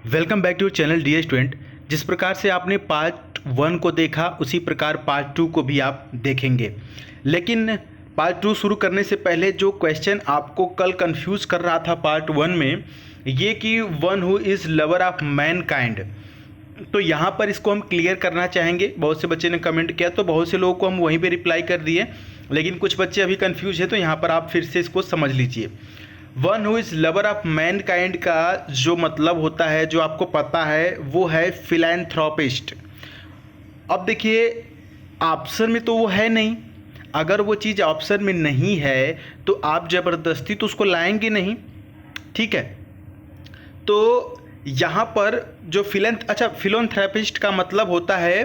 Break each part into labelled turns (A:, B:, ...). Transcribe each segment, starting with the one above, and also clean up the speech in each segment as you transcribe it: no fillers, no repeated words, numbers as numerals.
A: Welcome back to channel D student. जिस प्रकार से आपने पार्ट 1 को देखा उसी प्रकार पार्ट 2 को भी आप देखेंगे। लेकिन पार्ट 2 शुरू करने से पहले जो क्वेश्चन आपको कल कंफ्यूज कर रहा था पार्ट 1 में, ये कि one who is lover of Mankind, तो यहाँ पर इसको हम क्लियर करना चाहेंगे। बहुत से बच्चे ने कमेंट किया तो बहुत से लोगों को हम वहीं पे रिप्लाई कर दिए, लेकिन कुछ बच्चे अभी कंफ्यूज है तो यहाँ पर आप फिर से इसको समझ लीजिए। One who is lover of Mankind का जो मतलब होता है, जो आपको पता है, वो है फिलैंथ्रोपिस्ट। अब देखिए ऑप्शन में तो वो है नहीं। अगर वो चीज़ ऑप्शन में नहीं है तो आप ज़बरदस्ती तो उसको लाएंगे नहीं, ठीक है। तो यहाँ पर जो फिलैंथ्रोपिस्ट का मतलब होता है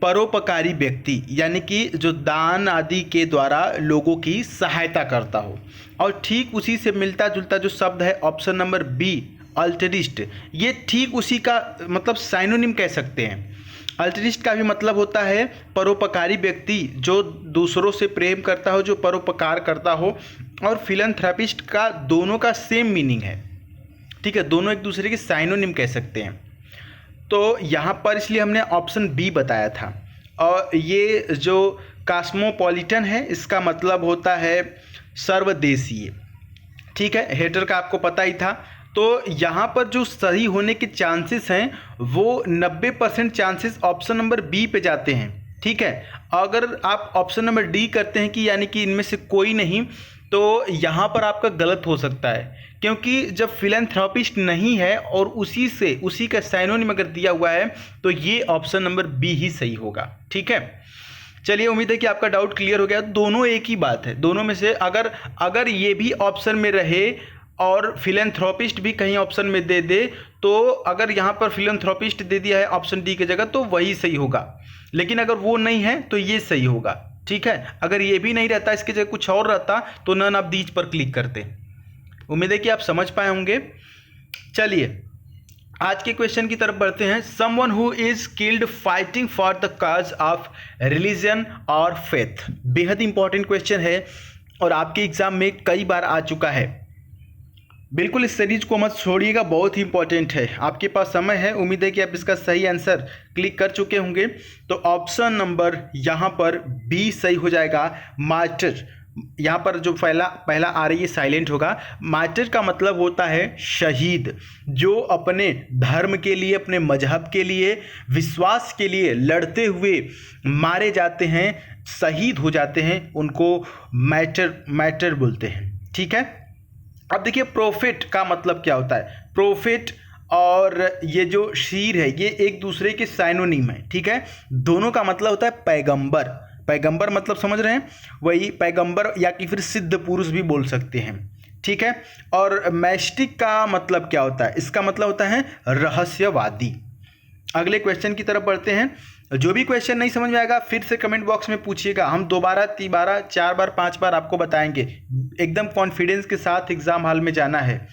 A: परोपकारी व्यक्ति, यानी कि जो दान आदि के द्वारा लोगों की सहायता करता हो। और ठीक उसी से मिलता जुलता जो शब्द है ऑप्शन नंबर बी, अल्टरिस्ट, ये ठीक उसी का मतलब साइनोनिम कह सकते हैं। अल्टरिस्ट का भी मतलब होता है परोपकारी व्यक्ति, जो दूसरों से प्रेम करता हो, जो परोपकार करता हो। और फिलैंथ्रोपिस्ट का दोनों का सेम मीनिंग है, ठीक है, दोनों एक दूसरे के साइनोनिम कह सकते हैं। तो यहाँ पर इसलिए हमने ऑप्शन बी बताया था। और ये जो कॉस्मोपॉलिटन है इसका मतलब होता है सर्वदेशीय, ठीक है। हेटर का आपको पता ही था। तो यहाँ पर जो सही होने के चांसेस हैं वो 90% चांसेस ऑप्शन नंबर बी पे जाते हैं, ठीक है। अगर आप ऑप्शन नंबर डी करते हैं कि यानी कि इनमें से कोई नहीं, तो यहाँ पर आपका गलत हो सकता है, क्योंकि जब फिलैंथ्रोपिस्ट नहीं है और उसी का साइनोनिम अगर दिया हुआ है तो ये ऑप्शन नंबर बी ही सही होगा, ठीक है। चलिए, उम्मीद है कि आपका डाउट क्लियर हो गया। दोनों एक ही बात है, दोनों में से अगर ये भी ऑप्शन में रहे और फिलैंथ्रोपिस्ट भी कहीं ऑप्शन में दे दे, तो अगर यहाँ पर फिलैंथ्रोपिस्ट दे दिया है ऑप्शन डी की जगह तो वही सही होगा। लेकिन अगर वो नहीं है तो ये सही होगा, ठीक है। अगर ये भी नहीं रहता, इसकी जगह कुछ और रहता, तो नन ऑफ दीज पर क्लिक करते। उम्मीद है कि आप समझ पाए होंगे। चलिए आज के क्वेश्चन की तरफ बढ़ते हैं। Someone who is killed fighting for the cause of religion और फेथ, बेहद इंपॉर्टेंट क्वेश्चन है और आपके एग्जाम में कई बार आ चुका है। बिल्कुल इस सीरीज को मत छोड़िएगा, बहुत ही इंपॉर्टेंट है। आपके पास समय है, उम्मीद है कि आप इसका सही आंसर क्लिक कर चुके होंगे। तो ऑप्शन नंबर यहाँ पर बी सही हो जाएगा, मार्टर। यहाँ पर जो पहला आ रही है साइलेंट होगा। मार्टर का मतलब होता है शहीद, जो अपने धर्म के लिए, अपने मजहब के लिए, विश्वास के लिए लड़ते हुए मारे जाते हैं, शहीद हो जाते हैं, उनको मार्टर बोलते हैं, ठीक है। अब देखिए प्रोफेट का मतलब क्या होता है। प्रोफेट और ये जो शीर है ये एक दूसरे के साइनोनिम है, ठीक है। दोनों का मतलब होता है पैगंबर। पैगंबर मतलब समझ रहे हैं, वही पैगंबर या कि फिर सिद्ध पुरुष भी बोल सकते हैं, ठीक है। और मैस्टिक का मतलब क्या होता है, इसका मतलब होता है रहस्यवादी। अगले क्वेश्चन की तरफ बढ़ते हैं। जो भी क्वेश्चन नहीं समझ में आएगा फिर से कमेंट बॉक्स में पूछिएगा, हम 2 बार 3 बार 4 बार 5 बार आपको बताएंगे। एकदम कॉन्फिडेंस के साथ एग्जाम हॉल में जाना है।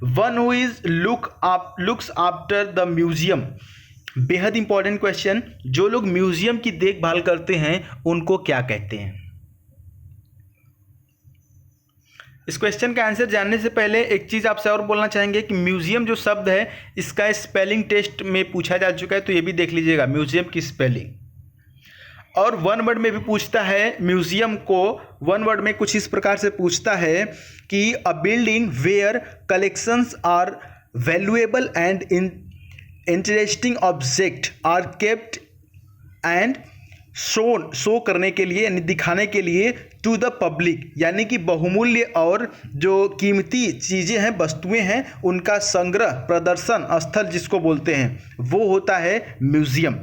A: One who is looks after the museum, बेहद इंपॉर्टेंट क्वेश्चन। जो लोग म्यूजियम की देखभाल करते हैं उनको क्या कहते हैं। इस क्वेश्चन का आंसर जानने से पहले एक चीज़ आपसे और बोलना चाहेंगे कि म्यूजियम जो शब्द है इसका स्पेलिंग टेस्ट में पूछा जा चुका है, तो ये भी देख लीजिएगा म्यूजियम की स्पेलिंग। और वन वर्ड में भी पूछता है म्यूजियम को, वन वर्ड में कुछ इस प्रकार से पूछता है कि a building where collections are valuable and interesting object are kept and show करने के लिए, यानी दिखाने के लिए, टू द पब्लिक, यानी कि बहुमूल्य और जो कीमती चीज़ें हैं, वस्तुएं हैं, उनका संग्रह, प्रदर्शन स्थल जिसको बोलते हैं, वो होता है म्यूजियम,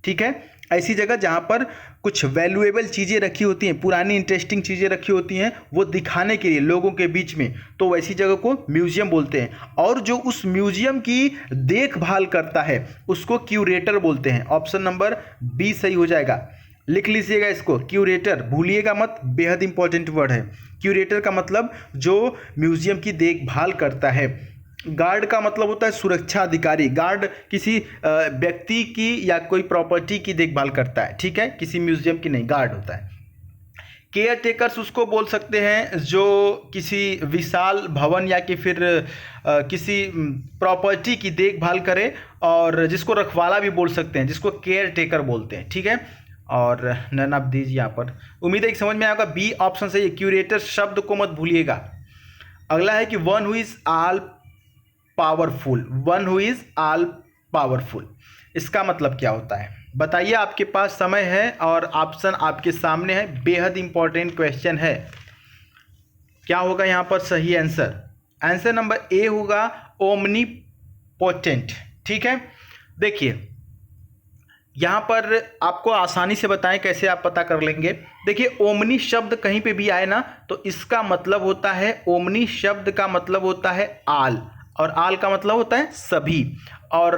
A: ठीक है। ऐसी जगह जहाँ पर कुछ वैल्यूएबल चीज़ें रखी होती हैं, पुरानी इंटरेस्टिंग चीज़ें रखी होती हैं, वो दिखाने के लिए लोगों के बीच में, तो वैसी जगह को म्यूजियम बोलते हैं। और जो उस म्यूजियम की देखभाल करता है उसको क्यूरेटर बोलते हैं। ऑप्शन नंबर बी सही हो जाएगा, लिख लीजिएगा इसको, क्यूरेटर, भूलिएगा मत, बेहद इंपॉर्टेंट वर्ड है। क्यूरेटर का मतलब जो म्यूजियम की देखभाल करता है। गार्ड का मतलब होता है सुरक्षा अधिकारी। गार्ड किसी व्यक्ति की या कोई प्रॉपर्टी की देखभाल करता है, ठीक है, किसी म्यूजियम की नहीं, गार्ड होता है। केयर टेकर्स उसको बोल सकते हैं जो किसी विशाल भवन या कि फिर किसी प्रॉपर्टी की देखभाल करे, और जिसको रखवाला भी बोल सकते हैं, जिसको केयर टेकर बोलते हैं, ठीक है। और नन ऑफ दीज यहाँ पर, उम्मीद है कि समझ में आएगा। बी ऑप्शन सही है, क्यूरेटर शब्द को मत भूलिएगा। अगला है कि one who is all powerful, one who is all powerful, इसका मतलब क्या होता है बताइए। आपके पास समय है और ऑप्शन आपके सामने है, बेहद इंपॉर्टेंट क्वेश्चन है। क्या होगा यहाँ पर सही आंसर? आंसर नंबर ए होगा ओमनीपोटेंट, ठीक है। देखिए यहाँ पर आपको आसानी से बताएं कैसे आप पता कर लेंगे। देखिए ओमनी शब्द कहीं पे भी आए ना तो इसका मतलब होता है, ओमनी शब्द का मतलब होता है आल, और आल का मतलब होता है सभी। और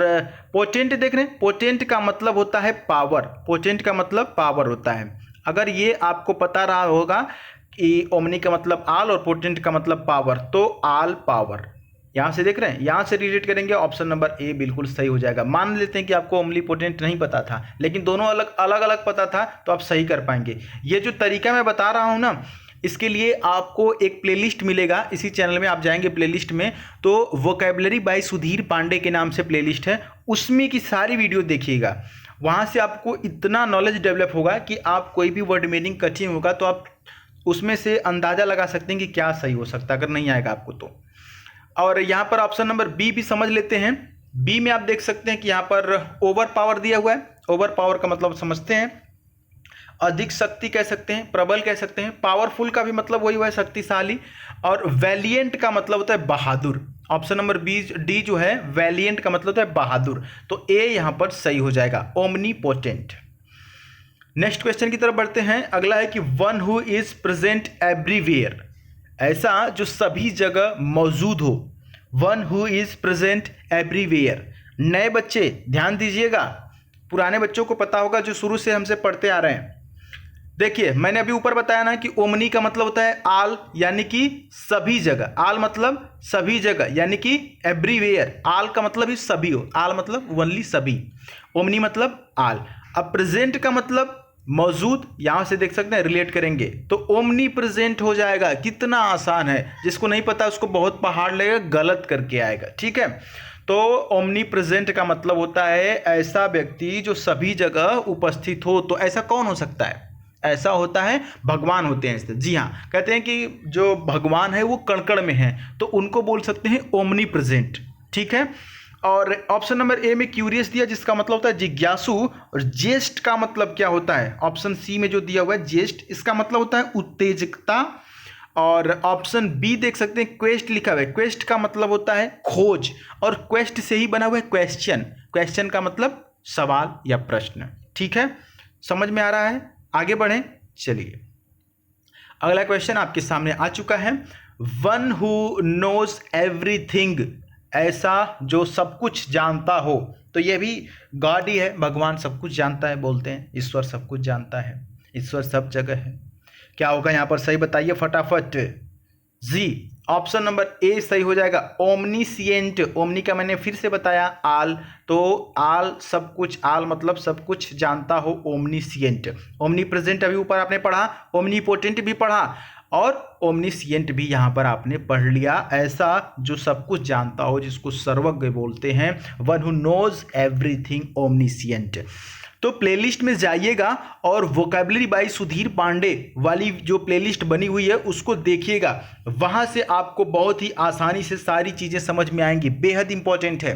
A: पोटेंट देख रहे हैं, पोटेंट का मतलब होता है पावर, पोटेंट का मतलब पावर होता है। अगर ये आपको पता रहा होगा कि ओमनी का मतलब आल और पोटेंट का मतलब पावर, तो आल पावर यहाँ से देख रहे हैं, यहाँ से रिलेट करेंगे, ऑप्शन नंबर ए बिल्कुल सही हो जाएगा। मान लेते हैं कि आपको ओमनी पोटेंट नहीं पता था, लेकिन दोनों अलग अलग पता था, तो आप सही कर पाएंगे। ये जो तरीका मैं बता रहा हूँ ना, इसके लिए आपको एक प्लेलिस्ट मिलेगा इसी चैनल में। आप जाएंगे प्लेलिस्ट में तो वोकैबुलरी बाय सुधीर पांडे के नाम से प्लेलिस्ट है, उसमें की सारी वीडियो देखिएगा। वहाँ से आपको इतना नॉलेज डेवलप होगा कि आप कोई भी वर्ड मीनिंग कठिन होगा तो आप उसमें से अंदाज़ा लगा सकते हैं कि क्या सही हो सकता है, अगर नहीं आएगा आपको तो। और यहाँ पर ऑप्शन नंबर बी भी समझ लेते हैं। बी में आप देख सकते हैं कि यहाँ पर ओवर पावर दिया हुआ है। ओवर पावर का मतलब समझते हैं, अधिक शक्ति कह सकते हैं, प्रबल कह सकते हैं। पावरफुल का भी मतलब वही हुआ है, शक्तिशाली। और वैलिएंट का मतलब होता है बहादुर। ऑप्शन नंबर बी डी जो है, वैलिएंट का मतलब होता है बहादुर, तो ए यहाँ पर सही हो जाएगा, ओमनीपोटेंट। नेक्स्ट क्वेश्चन की तरफ बढ़ते हैं। अगला है कि one who is present everywhere, ऐसा जो सभी जगह मौजूद हो। One who is present everywhere. नए बच्चे ध्यान दीजिएगा, पुराने बच्चों को पता होगा जो शुरू से हमसे पढ़ते आ रहे हैं। देखिए मैंने अभी ऊपर बताया ना कि ओमनी का मतलब होता है आल, यानी कि सभी जगह। आल मतलब सभी जगह, यानी कि एवरीवेयर। आल का मतलब ही सभी हो, आल मतलब ओनली सभी, ओमनी मतलब आल। अब प्रेजेंट का मतलब मौजूद, यहां से देख सकते हैं रिलेट करेंगे तो ओमनी प्रेजेंट हो जाएगा। कितना आसान है, जिसको नहीं पता उसको बहुत पहाड़ लगेगा, गलत करके आएगा, ठीक है। तो ओमनी प्रेजेंट का मतलब होता है ऐसा व्यक्ति जो सभी जगह उपस्थित हो। तो ऐसा कौन हो सकता है? ऐसा होता है भगवान होते हैं। जी हाँ, कहते हैं कि जो भगवान है वो कण-कण में है, तो उनको बोल सकते हैं ओमनी प्रेजेंट, ठीक है। और ऑप्शन नंबर ए में क्यूरियस दिया, जिसका मतलब होता है जिज्ञासु। और जेस्ट का मतलब क्या होता है? ऑप्शन सी में जो दिया हुआ है जेस्ट, इसका मतलब होता है उत्तेजकता। और ऑप्शन बी देख सकते हैं क्वेस्ट लिखा हुआ है, क्वेस्ट का मतलब होता है खोज, और क्वेस्ट से ही बना हुआ है क्वेश्चन। क्वेश्चन का मतलब सवाल या प्रश्न, ठीक है। समझ में आ रहा है? आगे बढ़ें, चलिए अगला क्वेश्चन आपके सामने आ चुका है। वन हु नोज एवरीथिंग, ऐसा जो सब कुछ जानता हो। तो ये भी गॉड ही है, भगवान सब कुछ जानता है बोलते हैं, ईश्वर सब कुछ जानता है, ईश्वर सब जगह है। क्या होगा यहाँ पर सही बताइए फटाफट। जी, ऑप्शन नंबर ए सही हो जाएगा, ओमनीसिएंट। ओमनी का मैंने फिर से बताया आल, तो आल सब कुछ, आल मतलब सब कुछ जानता हो, ओमनीसिएंट। ओमनी प्रेजेंट अभी ऊपर आपने पढ़ा, ओमनीपोटेंट भी पढ़ा, और ओमनीसिएंट भी यहाँ पर आपने पढ़ लिया। ऐसा जो सब कुछ जानता हो, जिसको सर्वज्ञ बोलते हैं, one who knows everything, omniscient. तो प्लेलिस्ट में जाइएगा और वोकैबुलरी बाय सुधीर पांडे वाली जो प्लेलिस्ट बनी हुई है उसको देखिएगा। वहाँ से आपको बहुत ही आसानी से सारी चीज़ें समझ में आएंगी, बेहद इंपॉर्टेंट है।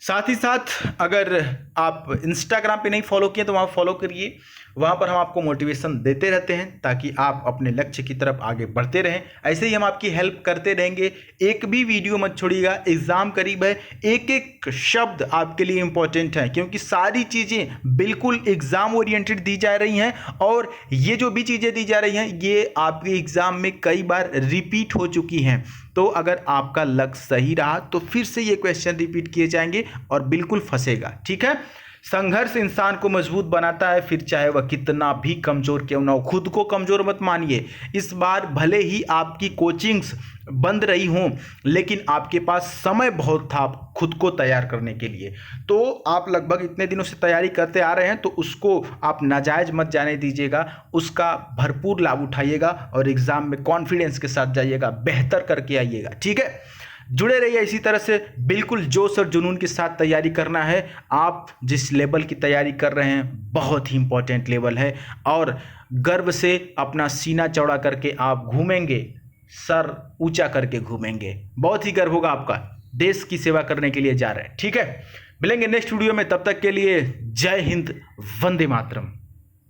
A: साथ ही साथ अगर आप इंस्टाग्राम पे नहीं फॉलो किए तो वहाँ फॉलो करिए, वहाँ पर हम आपको मोटिवेशन देते रहते हैं ताकि आप अपने लक्ष्य की तरफ आगे बढ़ते रहें। ऐसे ही हम आपकी हेल्प करते रहेंगे। एक भी वीडियो मत छोड़िएगा, एग्ज़ाम करीब है, एक एक शब्द आपके लिए इम्पोर्टेंट है, क्योंकि सारी चीज़ें बिल्कुल एग्ज़ाम ओरिएंटेड दी जा रही हैं, और ये जो भी चीज़ें दी जा रही हैं ये आपके एग्ज़ाम में कई बार रिपीट हो चुकी हैं। तो अगर आपका लक्ष्य सही रहा तो फिर से ये क्वेश्चन रिपीट किए जाएंगे और बिल्कुल फंसेगा, ठीक है। संघर्ष इंसान को मजबूत बनाता है, फिर चाहे वह कितना भी कमजोर क्यों ना हो। खुद को कमजोर मत मानिए। इस बार भले ही आपकी कोचिंग्स बंद रही हों, लेकिन आपके पास समय बहुत था खुद को तैयार करने के लिए। तो आप लगभग इतने दिनों से तैयारी करते आ रहे हैं, तो उसको आप नाजायज मत जाने दीजिएगा, उसका भरपूर लाभ उठाइएगा और एग्जाम में कॉन्फिडेंस के साथ जाइएगा, बेहतर करके आइएगा। ठीक है, जुड़े रहिए इसी तरह से, बिल्कुल जोश और जुनून के साथ तैयारी करना है। आप जिस लेवल की तैयारी कर रहे हैं बहुत ही इंपॉर्टेंट लेवल है, और गर्व से अपना सीना चौड़ा करके आप घूमेंगे, सर ऊंचा करके घूमेंगे, बहुत ही गर्व होगा आपका। देश की सेवा करने के लिए जा रहे हैं। ठीक है, मिलेंगे नेक्स्ट वीडियो में, तब तक के लिए जय हिंद, वंदे मातरम।